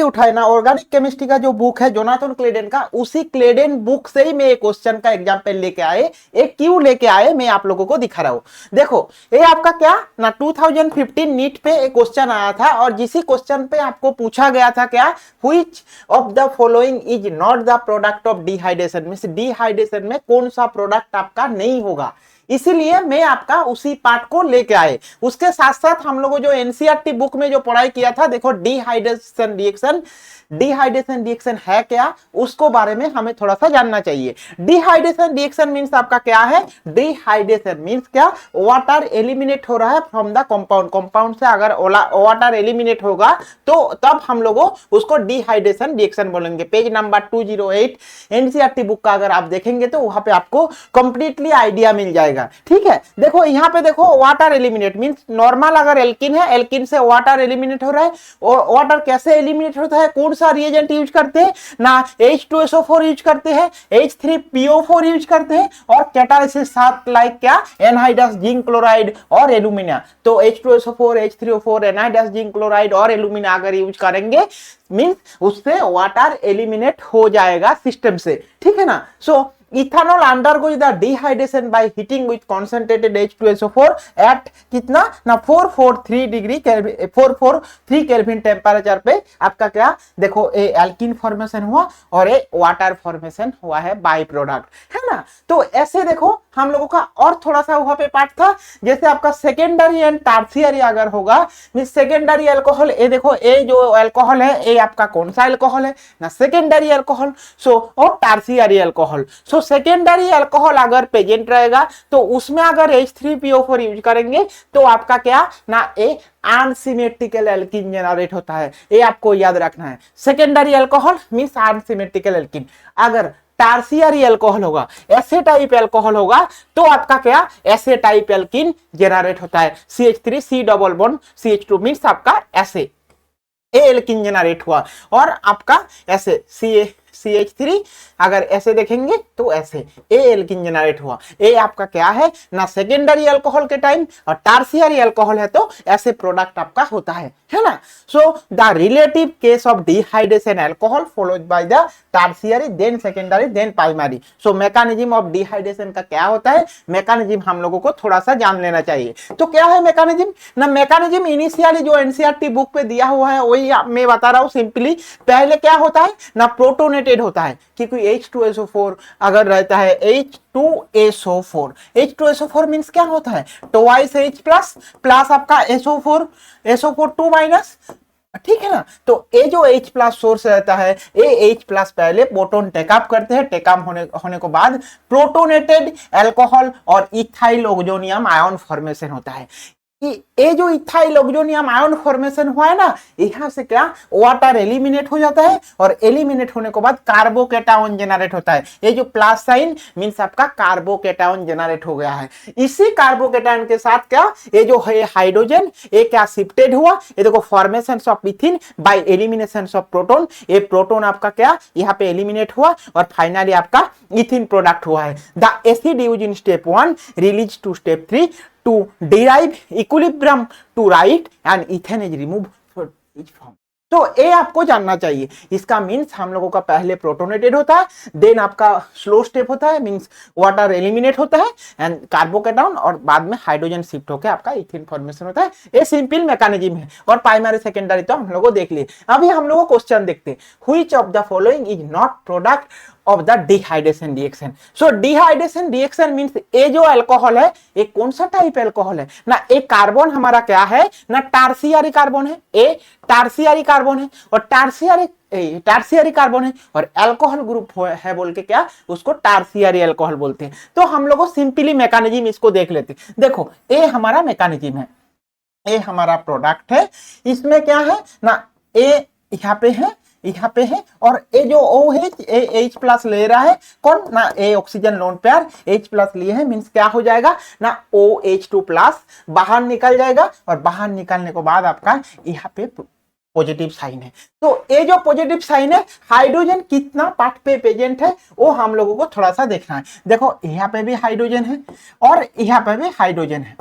उठाए ना, organic chemistry का जो बुक है जोनाथन क्लेडेन का, उसी क्लेडेन बुक से ही मैं एक क्वेश्चन का एग्जाम्पल लेके आए, एक क्यों लेके आए मैं आप लोगों को दिखा रहा हूं। देखो ये आपका क्या ना 2015 नीट पे एक क्वेश्चन आया था, और जिसी क्वेश्चन पे आपको पूछा गया था क्या, which of the following is not the product of dehydration, means dehydration में कौन सा प्रोडक्ट आपका नहीं होगा। इसीलिए मैं आपका उसी पार्ट को लेके आए। उसके साथ साथ हम लोगों जो एनसीईआरटी बुक में जो पढ़ाई किया था, देखो डिहाइड्रेशन रिएक्शन है क्या, उसको बारे में हमें थोड़ा सा जानना चाहिए। डिहाइड्रेशन रिएक्शन मींस आपका क्या है, डिहाइड्रेशन मींस क्या, वाटर एलिमिनेट हो रहा है फ्रॉम द कंपाउंड, कंपाउंड से अगर वाटर एलिमिनेट होगा तो तब हम लोगों उसको डिहाइड्रेशन रिएक्शन बोलेंगे। पेज नंबर 208 एनसीईआरटी बुक का अगर आप देखेंगे तो वहां पे आपको कंप्लीटली आइडिया मिल जाएगा। ठीक है, देखो यहाँ पे देखो वाटर एलिमिनेट मींस नॉर्मल अगर एल्किन है, एल्किन से वाटर एलिमिनेट हो रहा है, और वाटर कैसे एलिमिनेट होता है, कौन सा रिएजेंट यूज करते हैं ना, H2SO4 यूज करते हैं, H3PO4 यूज करते हैं, और कैटालिसिस साथ लाइक क्या, एनहाइड्रस जिंक क्लोराइड और एल्यूमिना। तो H2SO4 H3O4 anhydrous zinc chloride और एल्यूमिना अगर यूज करेंगे मींस उससे वाटर एलिमिनेट हो जाएगा सिस्टम से। ठीक है ना। सो ethanol undergoes the dehydration by heating with concentrated H2SO4 at कितना ना 443 डिग्री 443 केल्विन टेम्परेचर पे आपका क्या, देखो ये एल्किन फॉर्मेशन हुआ और ये वाटर फॉर्मेशन हुआ है बाई प्रोडक्ट, है ना। तो ऐसे देखो हम लोगों का और थोड़ा सा वहां पे पार्ट था, जैसे आपका सेकेंडरी एंड टर्शियरी अगर होगा मींस सेकेंडरी अल्कोहल, ये देखो ये जो अल्कोहल है ये आपका कौन सा अल्कोहल है ना, सेकेंडरी अल्कोहल। सो और tertiary alcohol. So secondary alcohol अगर प्रेजेंट रहेगा तो उसमें अगर H3PO4 यूज करेंगे तो आपका क्या ना ए अनसिमेट्रिकल एल्कीन जनरेट होता है, ये आपको याद रखना है। Secondary alcohol means unsymmetrical alkene. अगर टर्शियरी अल्कोहल होगा, ऐसे टाइप अल्कोहल होगा तो आपका क्या ऐसे टाइप एल्कीन जनरेट होता है, CH3 C double bond CH2 means आपका ऐसे एल्कीन जनरेट हुआ, और आपका ऐसे CH3 अगर ऐसे देखेंगे तो ऐसे एल्कीन जनरेट हुआ। ये आपका क्या है ना सेकेंडरी अल्कोहल के टाइम, और टर्शियरी अल्कोहल है तो ऐसे प्रोडक्ट आपका होता है ना। So the relative case of dehydration alcohol followed by the tertiary then secondary then primary. So mechanism of dehydration का क्या होता है, मैकेनिज्म हम लोगों को थोड़ा सा जान लेना चाहिए। तो क्या है मैकेनिज्म ना, मैकेनिज्म इनिशियली जो एनसीईआरटी बुक पे दिया हुआ है वही मैं बता रहा हूं सिंपली। पहले क्या होता है ना, प्रोटोनेटेड होता है, क्योंकि H2SO4 अगर रहता है H2SO4, H2SO4 मींस क्या होता है, ट्वाइस H प्लस प्लस आपका SO4 2 माइनस, ठीक है ना। तो ये जो H प्लस सोर्स रहता है, ये H प्लस पहले प्रोटोन टेकअप करते हैं, टेकअप होने को बाद प्रोटोनेटेड अल्कोहल और इथाइल ऑक्सोनियम आयन फॉर्मेशन होता है। ये जो इथाइल ऑक्सोनियम आयन फॉर्मेशन हुआ है ना, यहां से क्या वाटर एलिमिनेट हो जाता है, और एलिमिनेट होने के बाद कार्बोकेटायन जनरेट होता है। ये जो प्लस साइन मींस आपका कार्बोकेटायन जनरेट हो गया है। इसी कार्बोकेटायन के साथ क्या ये जो है हाइड्रोजन, ये क्या शिफ्टेड हुआ, ये देखो formation of इथिन by elimination of proton. ये प्रोटोन आपका क्या यहाँ पे एलिमिनेट हुआ, और फाइनली आपका इथिन प्रोडक्ट हुआ है। The acid use in step 1 release to step 3 to derive equilibrium to right and ethane is removed for each form। तो ये आपको जानना चाहिए। इसका मीन्स हम लोगों का पहले प्रोटोनेटेड होता है, देन आपका स्लो स्टेप होता है मींस वाटर एलिमिनेट होता है एंड कार्बोकेटायन, और बाद में हाइड्रोजन शिफ्ट होकर आपका इथिन फॉर्मेशन होता है। ये सिंपल मैकेनिज्म है, और प्राइमरी सेकेंडरी तो हम लोगों देख लिए। अभी हम लोगों क्वेश्चन देखते हैं, which of the following is not product of the dehydration reaction. So dehydration reaction means ये जो अल्कोहल है ये कौन सा टाइप अल्कोहल है ना, एक कार्बन हमारा क्या है ना टर्शियरी कार्बन है, ए टर्शियरी कार्बन है, और टर्शियरी कार्बन है, और अल्कोहल ग्रुप है बोल के क्या उसको टर्शियरी अल्कोहल बोलते हैं। तो हम लोगों सिंपली मैकेनिज्म इसको देख लेते हैं। देखो ये हमारा मैकेनिज्म है, ये हमारा प्रोडक्ट है, इसमें क्या है ना ए यहाँ पे है, और ये जो OH H प्लस ले रहा है कौन ना, A oxygen lone pair H plus लिए हैं मींस क्या हो जाएगा ना OH2 प्लस बाहर निकल जाएगा, और बाहर निकलने के बाद आपका यहाँ पे पॉजिटिव साइन है। तो ये जो पॉजिटिव साइन है, हाइड्रोजन कितना पार्ट पे प्रेजेंट है वो हम लोगों को थोड़ा सा देखना है। देखो यहाँ पे भी हाइड्रोजन है और यहाँ पे भी हाइड्रोजन है।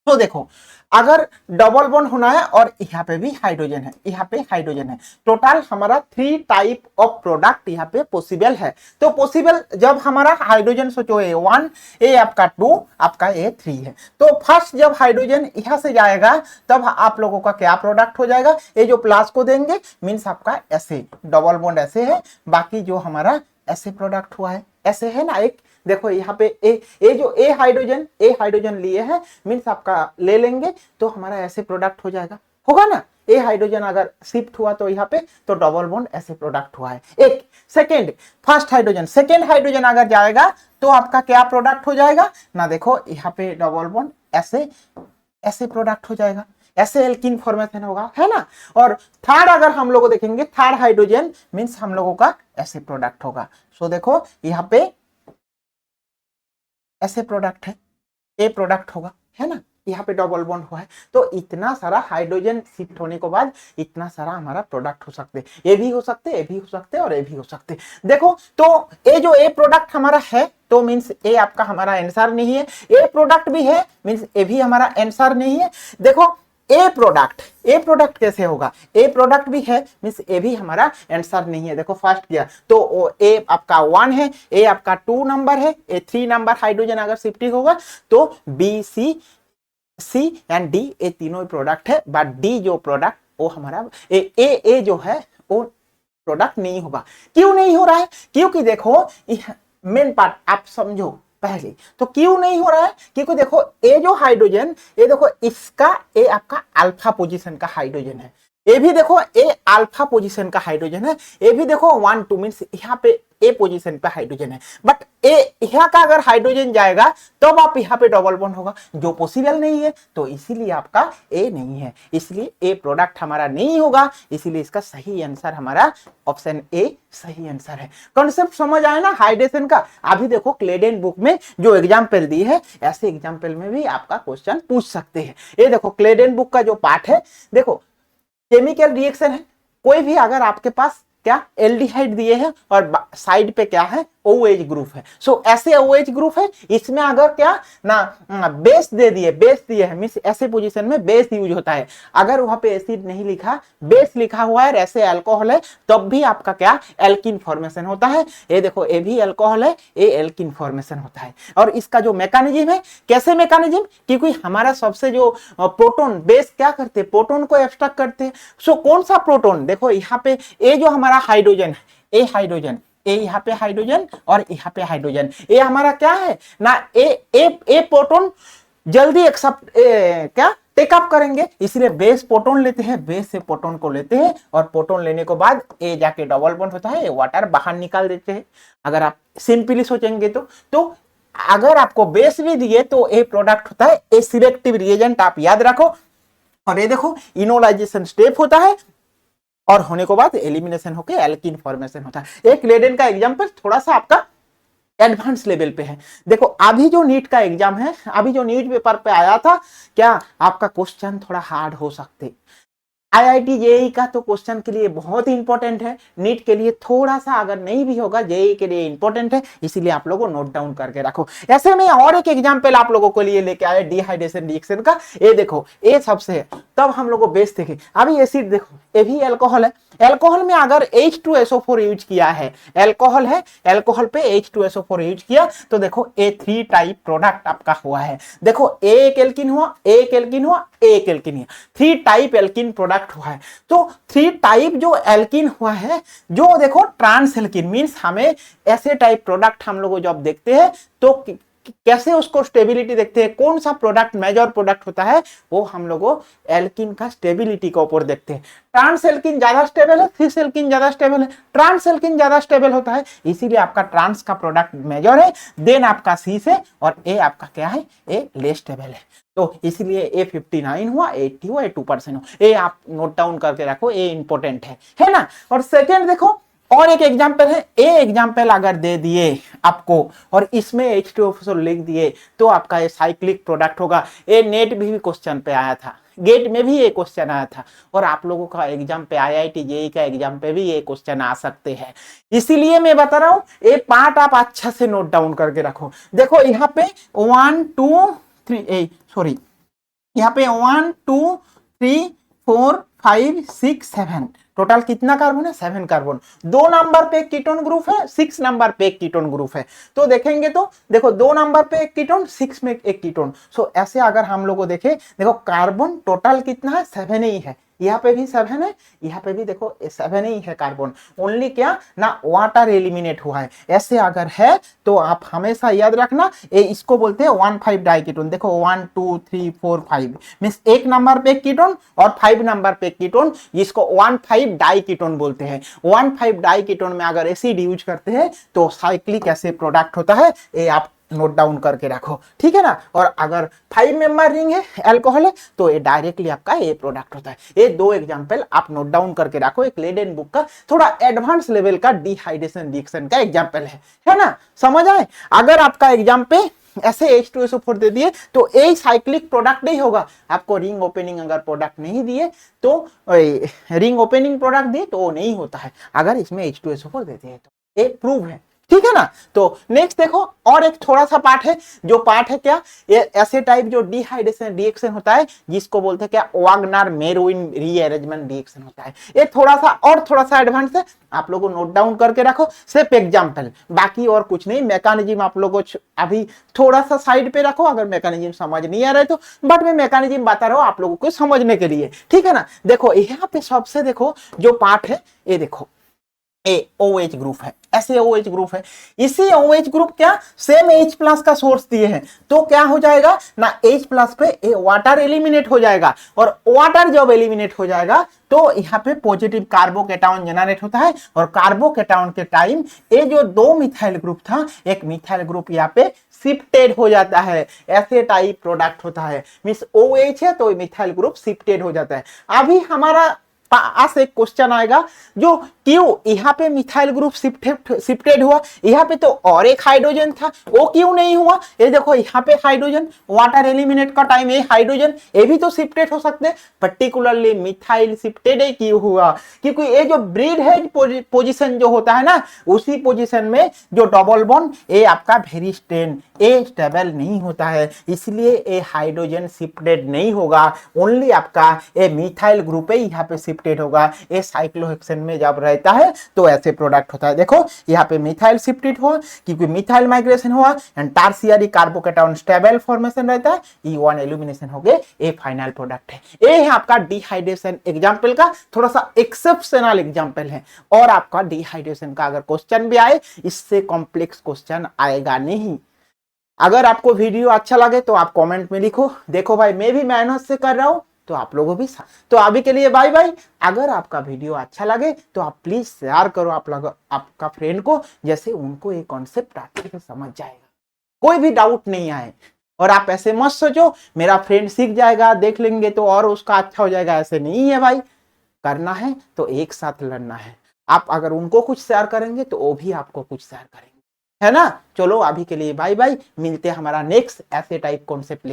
तो देखो अगर डबल बॉन्ड होना है और यहाँ पे भी हाइड्रोजन है, यहाँ पे हाइड्रोजन है, टोटल हमारा 3 टाइप ऑफ प्रोडक्ट यहाँ पे पॉसिबल है। तो पॉसिबल जब हमारा हाइड्रोजन सोचो A1, ए आपका 2, आपका A3 है। तो फर्स्ट जब हाइड्रोजन यहाँ से जाएगा तब आप लोगों का क्या प्रोडक्ट हो जाएगा, ये जो प्लस को देंगे मीन्स आपका ऐसे डबल बॉन्ड ऐसे है, बाकी जो हमारा ऐसे प्रोडक्ट हुआ है ऐसे है ना। एक देखो यहाँ पे ए जो ए हाइड्रोजन लिए हैं मीन्स आपका ले लेंगे तो हमारा ऐसे प्रोडक्ट हो जाएगा, होगा ना। ए हाइड्रोजन अगर शिफ्ट हुआ तो यहाँ पे तो डबल बॉन्ड ऐसे प्रोडक्ट हुआ है। एक second, first hydrogen second hydrogen अगर जाएगा तो आपका क्या प्रोडक्ट हो जाएगा ना, देखो यहाँ पे डबल बॉन्ड ऐसे ऐसे प्रोडक्ट हो जाएगा, ऐसे एल्कीन फॉर्मेशन होगा, है ना। और थर्ड अगर हम लोग देखेंगे थर्ड हाइड्रोजन मीन्स हम लोगों का ऐसे प्रोडक्ट होगा। सो देखो यहाँ पे ऐसे प्रोडक्ट है, ए प्रोडक्ट होगा, है ना। यहाँ पे डबल बॉन्ड हुआ है तो इतना सारा हाइड्रोजन शिफ्ट होने के बाद इतना सारा हमारा प्रोडक्ट हो सकते हैं, ये भी हो सकते, ये भी हो सकते और ये भी हो सकते। देखो तो ये जो ए प्रोडक्ट हमारा है तो मीन्स ए आपका हमारा आंसर नहीं है, ए प्रोडक्ट भी है मीन्स ए भी हमारा आंसर नहीं है। देखो ए प्रोडक्ट कैसे होगा, ए प्रोडक्ट भी है मीन्स ए भी हमारा आंसर नहीं है। देखो फर्स्ट किया तो ए आपका 1 है, ए आपका 2 नंबर है, ए 3 नंबर हाइड्रोजन अगर शिफ्टिंग होगा तो बी सी एंड डी ये तीनों प्रोडक्ट है, बट डी जो प्रोडक्ट वो हमारा ए जो है वो प्रोडक्ट नहीं होगा। क्यों नहीं हो रहा है, क्योंकि देखो मेन पार्ट आप समझो पहले, तो क्यों नहीं हो रहा है, क्योंकि देखो ये जो हाइड्रोजन ये देखो इसका ये आपका अल्फा पोजीशन का हाइड्रोजन है, ये भी देखो ये अल्फा पोजीशन का हाइड्रोजन है, ये भी देखो 1 2 मीन्स यहाँ पे ए पोजीशन पे हाइड्रोजन है, बट ए यहाँ का अगर हाइड्रोजन जाएगा तब तो आप यहाँ पे डबल बॉन्ड होगा जो पॉसिबल नहीं है, तो इसीलिए आपका ए नहीं है, इसलिए ए प्रोडक्ट हमारा नहीं होगा, इसीलिए इसका सही आंसर हमारा ऑप्शन ए सही आंसर है। कॉन्सेप्ट समझ आया ना हाइड्रेशन का। अभी देखो क्लेडेन बुक में जो एग्जाम्पल दी है ऐसे एग्जाम्पल में भी आपका क्वेश्चन पूछ सकते हैं। ये देखो क्लेडेन बुक का जो पार्ट है, देखो केमिकल रिएक्शन है, कोई भी अगर आपके पास क्या एल्डिहाइड दिए हैं और साइड पे क्या है OH ग्रुप है, सो ऐसे OH ग्रुप है, इसमें अगर क्या ना बेस दे दिए, बेस दिए है मींस ऐसे पोजीशन में बेस यूज होता है, अगर वहां पे एसिड नहीं लिखा बेस लिखा हुआ है ऐसे अल्कोहल है तब भी आपका क्या एल्कीन फॉर्मेशन होता है। ये देखो ये भी अल्कोहल है, ये एल्कीन फॉर्मेशन होता है। और इसका जो मैकेनिज्म है, कैसे मैकेनिज्म, क्योंकि हमारा सबसे जो प्रोटॉन बेस क्या करते हैं, प्रोटॉन को एब्स्ट्रैक्ट करते हैं। सो कौन सा प्रोटॉन, देखो यहाँ पे ये जो हमारा हाइड्रोजन है, ए हाइड्रोजन, ए यहाँ पे हाइड्रोजन और यहाँ पे हाइड्रोजन, ये हमारा क्या है ना, ए प्रोटॉन जल्दी एक्सेप्ट क्या टेकअप करेंगे, इसलिए बेस प्रोटॉन लेते हैं, बेस से प्रोटॉन को लेते हैं और प्रोटॉन लेने के बाद ए जाके डबल बॉन्ड होता है, वाटर बाहर निकाल देते हैं। अगर आप सिंपली सोचेंगे तो अगर आपको बेस भी दिए तो ए प्रोडक्ट होता है, ए सिलेक्टिव रिएजेंट आप याद रखो। और ये देखो इनोलाइजेशन स्टेप होता है और होने के बाद एलिमिनेशन होकर एल्कीन फॉर्मेशन होता है। एक क्लेडेन का एग्जांपल थोड़ा सा आपका एडवांस लेवल पे है। देखो अभी जो नीट का एग्जाम है, अभी जो न्यूज पेपर पे आया था, क्या आपका क्वेश्चन थोड़ा हार्ड हो सकते, IIT जेईई का तो क्वेश्चन के लिए बहुत ही इंपॉर्टेंट है, नीट के लिए थोड़ा सा अगर नहीं भी होगा जेईई के लिए इंपॉर्टेंट है, इसीलिए आप लोगों नोट डाउन करके रखो। ऐसे में और एक एग्जांपल आप लोगों के लिए लेके आए डिहाइड्रेशन रिएक्शन का। ये देखो ये सबसे है, तब हम लोग बेस देखे। अभी एसिड देखो, ये भी अल्कोहल है, अल्कोहल में अगर H2SO4 यूज किया है, अल्कोहल है, अल्कोहल पे H2SO4 यूज किया तो देखो ए 3 टाइप प्रोडक्ट आपका हुआ है। देखो एक एल्कीन हुआ, एक एल्कीन हुआ, एक एल्कीन हुआ, 3 टाइप एल्कीन प्रोडक्ट हुआ है। तो 3 टाइप जो एल्कीन हुआ है, जो देखो ट्रांस एल्कीन मींस हमें ऐसे टाइप प्रोडक्ट हम लोग जब देखते हैं तो कैसे उसको स्टेबिलिटी देखते हैं, कौन सा प्रोडक्ट मेजर प्रोडक्ट होता है, वो हम लोगों एल्कीन का स्टेबिलिटी के ऊपर देखते हैं। ट्रांस एल्कीन ज्यादा स्टेबल है, सिस एल्कीन ज्यादा स्टेबल है, ट्रांस एल्कीन ज्यादा स्टेबल होता है, इसीलिए आपका ट्रांस का प्रोडक्ट मेजर है, देन आपका सिस है और ए आपका क्या है, ए लेस स्टेबल है। तो इसलिए ए 59 हुआ, 80 हुआ, 2% हो, ए आप नोट डाउन करके रखो, ए इंपॉर्टेंट है ना। और सेकेंड देखो और एक एग्जाम्पल है, ए एग्जाम्पल अगर दे दिए आपको और इसमें H2SO लिख दिए तो आपका ये साइक्लिक प्रोडक्ट होगा। ये नेट भी क्वेश्चन पे आया था, गेट में भी ये क्वेश्चन आया था और आप लोगों का एग्जाम पे IIT जेईई का एग्जाम पे भी ये क्वेश्चन आ सकते हैं, इसीलिए मैं बता रहा हूँ ये पार्ट आप अच्छा से नोट डाउन करके रखो। देखो यहाँ पे 1 2 3 सॉरी यहाँ पे 1 2 3 4 5 6 7 टोटल कितना कार्बन है? 7 कार्बन। 2 नंबर पे एक कीटोन ग्रुप है, 6 नंबर पे एक कीटोन ग्रुप है। तो देखेंगे तो देखो 2 नंबर पे एक कीटोन, 6 में एक कीटोन। सो ऐसे अगर हम लोग को देखे, देखो कार्बन टोटल कितना है? 7 ही है। यहाँ पे भी 7 है, यहाँ पे भी देखो 7 ही है कार्बन। ओनली क्या ना वाटर एलिमिनेट हुआ है। ऐसे अगर है तो आप हमेशा याद रखना, ये इसको बोलते हैं 1,5 डाइकीटोन। देखो 1 2 3 4 5 मींस एक नंबर पे कीटोन और 5 नंबर पे कीटोन, जिसको 1,5 डाइकीटोन बोलते हैं। 1,5 डाइकीटोन में अगर एसिड यूज करते हैं तो साइक्लिक एसिड प्रोडक्ट होता है। ये आप नोट डाउन करके रखो, ठीक है ना। और अगर 5 मेंबर रिंग है, अल्कोहल है, तो ये डायरेक्टली आपका ये प्रोडक्ट होता है। ये 2 एग्जांपल आप नोट डाउन करके रखो। एक लेडेन बुक का थोड़ा एडवांस लेवल का डिहाइड्रेशन रिएक्शन का एग्जांपल है ना। समझ आए? अगर आपका एग्जाम पे ऐसे H2SO4 दे दिए तो एक साइक्लिक प्रोडक्ट नहीं होगा। आपको रिंग ओपनिंग अगर प्रोडक्ट नहीं दिए तो रिंग ओपनिंग प्रोडक्ट दिए तो वो नहीं होता है, अगर इसमें H2SO4 देते हैं तो। एक प्रूव है, ठीक है ना। तो नेक्स्ट देखो, और एक थोड़ा सा पार्ट है, जो पार्ट है क्या, ये ऐसे टाइप जो डिहाइड्रेशन रिएक्शन होता है जिसको बोलते हैं क्या, वागनर मेरोइन रीअरेंजमेंट रिएक्शन होता है। ये थोड़ा सा और थोड़ा सा एडवांस है, आप लोगों नोट डाउन करके रखो, सिर्फ एग्जांपल, बाकी और कुछ नहीं। मैकेनिज्म आप लोगों को अभी थोड़ा सा साइड पे रखो, अगर मैकेनिज्म समझ नहीं आ रहा है तो, बट मैं मैकेनिज्म बता रहा हूं आप लोगों को समझने के लिए, ठीक है ना। देखो यहाँ पे सबसे देखो जो पार्ट है, ये देखो ए OH ग्रुप है, ऐसे OH ग्रुप है। इसी OH ग्रुप क्या सेम H प्लस का सोर्स दिए हैं, तो क्या हो जाएगा ना, H प्लस पे वाटर एलिमिनेट हो जाएगा, और वाटर जब एलिमिनेट हो जाएगा तो यहाँ पे पॉजिटिव कार्बोकेटायन जनरेट होता है। और कार्बोकेटायन के टाइम ये जो 2 मिथाइल ग्रुप था, एक मिथाइल ग्रुप यहाँ पे शिफ्टेड हो जाता है। ऐसे टाइप प्रोडक्ट होता है, मींस OH है तो मिथाइल ग्रुप शिफ्टेड हो जाता है। अभी हमारा पास एक क्वेश्चन आएगा, जो क्यों यहाँ पे मिथाइल ग्रुप शिफ्टेड हुआ, यहाँ पे तो और एक हाइड्रोजन था, वो क्यों नहीं हुआ। ये देखो यहाँ पे हाइड्रोजन, वाटर एलिमिनेट का टाइम ये हाइड्रोजन, ये भी तो शिफ्टेड हो सकते हैं। पर्टिकुलरली मिथाइल शिफ्टेड क्यों हुआ, क्योंकि ये जो ब्रीड है पोजीशन जो होता है ना, उसी पोजीशन में जो डबल बॉन्ड, ये आपका वेरी स्ट्रेन, ये स्टेबल नहीं होता है, इसलिए ये हाइड्रोजन शिफ्टेड नहीं होगा। ओनली आपका ये मिथाइल ग्रुप है यहाँ पे शिफ्टेड होगा। ये साइक्लोहेक्सेन में जब रहता है तो ऐसे प्रोडक्ट होता है। देखो यहाँ पे मिथाइल शिफ्टेड हुआ क्योंकि मिथाइल माइग्रेशन हुआ, and tertiary carbocation stable formation रहता है, E1 एल्यूमिनेशन हो गए, ये फाइनल प्रोडक्ट है। ये है आपका डिहाइड्रेशन एग्जांपल का थोड़ा सा एक्सेप्शनल एग्जांपल है। और आपका डिहाइड्रेशन का अगर क्वेश्चन भी आए, इससे कॉम्प्लेक्स क्वेश्चन आएगा नहीं। अगर आपको वीडियो अच्छा लगे तो आप कमेंट में लिखो। देखो भाई मैं भी मेहनत से कर रहा हूं, तो आप लोगों भी। तो अभी के लिए बाय बाय। अगर आपका वीडियो अच्छा लगे तो आप प्लीज शेयर करो आप लोग आपका फ्रेंड को, जैसे उनको ये कॉन्सेप्ट अच्छे से समझ जाएगा, कोई भी डाउट नहीं आए। और आप ऐसे मत सोचो मेरा फ्रेंड सीख जाएगा, देख लेंगे तो और उसका अच्छा हो जाएगा, ऐसे नहीं है भाई। करना है तो एक साथ लड़ना है। आप अगर उनको कुछ शेयर करेंगे तो वो भी आपको कुछ शेयर करेंगे, है ना। चलो अभी के लिए बाय बाय, मिलते हैं हमारा नेक्स्ट ऐसे टाइप कॉन्सेप्ट लेके।